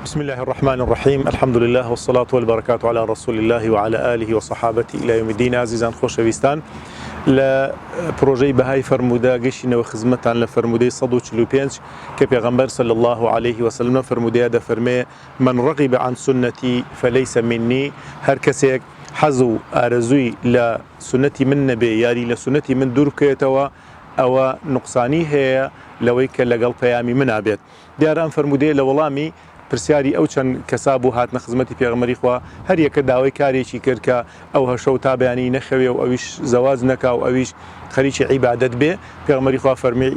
بسم الله الرحمن الرحيم الحمد لله والصلاة والبركاة على رسول الله وعلى آله وصحابته إلى يوم الدين. عزيزان خوشويستان لبروجي بهاي فرمودا قشنا وخزمتان لفرمودي صدو 45 كبيغمبر صلى الله عليه وسلم فرمودي هذا فرمي من رغب عن سنتي فليس مني. هر كسيك حزو آرزوي لسنتي من نبي ياري لسنتي من دوركيتوا أو نقصاني هي لويك لقل بيامي من عبيد ديار أن فرمودي لولامي پرسیاری ئەو چەند کەسا بوو هاتنە خزمەتی پێغەمبەری خوا هەر یەکە داوای کارێکی کرد کە ئەو هەشە تا بەیانی نەخەوێ و ئەویش زەواج نەکا و ئەویش خەریکی عیبادەت بێ. پێغەمبەری خوا فەرمی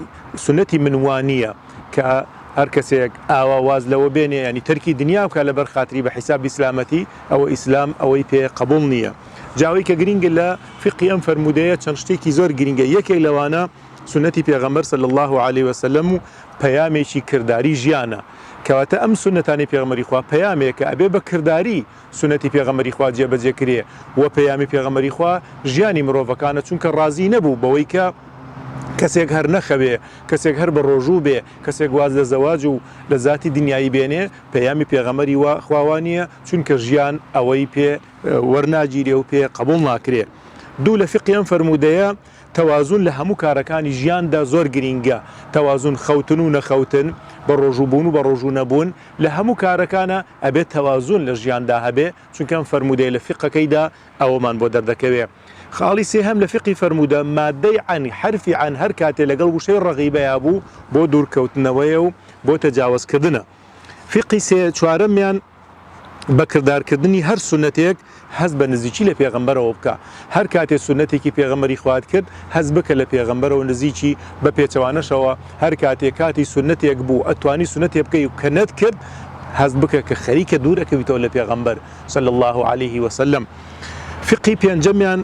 سنەتی من وانە کە هەر کەسێک ئاوا واز لەوە بێنێ ینی تەرکی دنیا بکە لەبەر خاتری بە حیساب ئیسلامەتی ئەوە ئیسلام ئەوەی پێ قبوڵ نییە. جاوی کە گرنگە لە فقی ئەم فەرمودەیە چەند شتێکی زۆر گرنگە. یەکێک لەوانە سنەتی پێغەمبەر صلی الله عليه وسلم و پەیامێکی کردداری ژیانە کەواتە ئەم سنەتانی پێغەمبەری خوا پەیامێکە ئەبێ بە کردداری سنەتی پێغەمبەری خوا جێبەجێکرێ و پەیامی پێغەمبەری خوا ژیانی مرۆڤەکانە چونکە ڕازی نەبوو بەوەی کە کەسێک هەر نەخەوێ کەسێک هەر بە ڕۆژوو بێ کەسێک واز لە زەواج و لە ذاتی دنیایی بێنێ پەیامی پێغەمبەری خواوانیە چونکە ژیان ئەوەی پێ وەرناگیرێ و پێ قبوڵ ناکرێ. دوو لە فقی ئەم فەرمودەیە تەوازون لە هەموو کارەکانی ژیاندا زۆر گرنگە. تەوازون خەوتن و نەخەوتن بە ڕۆژووبوون و بە ڕۆژوو نەبوون لە هەموو کارەکانە ئەبێت تەوازون لە ژیاندا هەبێ چونکە ئەم فەرمودەیە لە فقەکەیدا ئەوەمان بۆ دەردەکەوێ. خاڵی سێهەم لە فقی فەرمودە مادەی عن حرفی عن هەر کاتێ لەگەڵ وشەی ڕەغیبەیە بوو بۆ دوورکەوتنەوەیە و بۆ تەجاوزکردنە. فقی سێ چوارەمیان بە کردارکردنی هەر سنەتێک هەز بە نزیکی لە پێغەمبەرەوە بکە. هەر کاتێ سنەتێکی پێغەمبەری خوات کرد هەز بکە لە پێغەمبەرەوە نزیکی بە پێچەوانەشەوە. هەر کاتێک کاتی سنەتێک بوو ئەتوانی سنەتێ بکەی و کە نەت کرد هەز بکە کە خەریکە دوورەکەویتەوە لە پێغەمبەر صلی الله عليه وسلم. فقی پێنجەمیان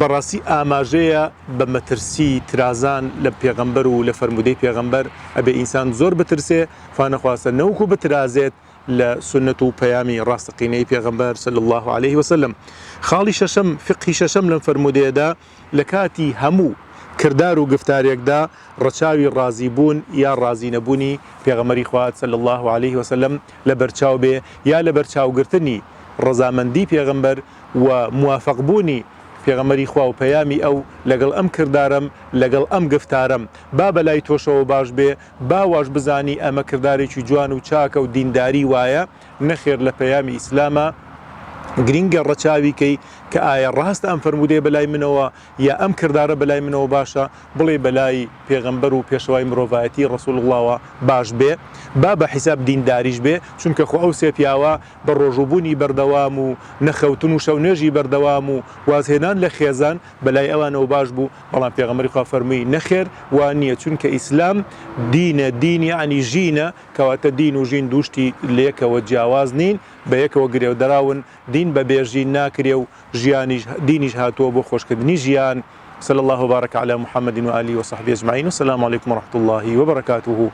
بەڕاستی ئاماژەیە بە مەترسی ترازان لە پێغەمبەر و لە فەرمودەی پێغەمبەر ئەبێ ئینسان زۆر بترسێ فانەخواستە نەوەکو بترازێت لە سنەت و پەیامی ڕاستەقینەی پێغەمبەر صلی الله عليه وسلم. خاڵی شەشەم فقی شەشەم لەم فەرمودەیەدا لە کاتی هەموو کردار و گفتارێکدا ڕەچاوی ڕازیبوون یا ڕازی نەبوونی پێغەمبەری خوا صلی الله عليه وسلم لە بەرچاو بێ یا لە بەرچاوگرتنی ڕەزامەندی پێغەمبەر و موافقبوونی پێغەمبەری خوا و پەیامی ئەو لەگەڵ ئەم کردارم لەگەڵ ئەم گفتارم با بەلای تۆشەوە باش بێ با واش بزانی ئەمە کردارێکی جوان و چاکە و دینداری وایە نەخێر لە پەیامی ئیسلامە گرنگە ڕەچاویکەی کە ئایا ڕاستە ئەم فەرمودەیە بەلای منەوە یا ئەم کردارە بەلای منەوە باشە بڵێ بەلای پێغەمبەر و پێشەوای مرۆڤایەتی ڕەسوول اللهەوە باش بێ با بە حیساب دینداریش بێ چونکە خۆ ئەو سێ پیاوە بە ڕۆژوبوونی بەردەوام و نەخەوتن و شەونێژی بەردەوام و وازهێنان لە خێزان بەلای ئەوانەوە باش بوو. بەڵام پێغەمبەری خوا فەرمووی نەخێر وان نییە چونکە ئیسلام دینە دینی عنی ژینە کەواتە دین و ژین دووشتی لە یەکەوە جیاواز نین بە یەکەوە گرێودەراون دین بە بێژین ناکرێ و ژیانیش دینیش هاتووە بۆ خۆشکردنی ژیان. صلى الله وبارك على محمد وآله وصحبه أجمعين والسلام عليكم ورحمة الله وبركاته.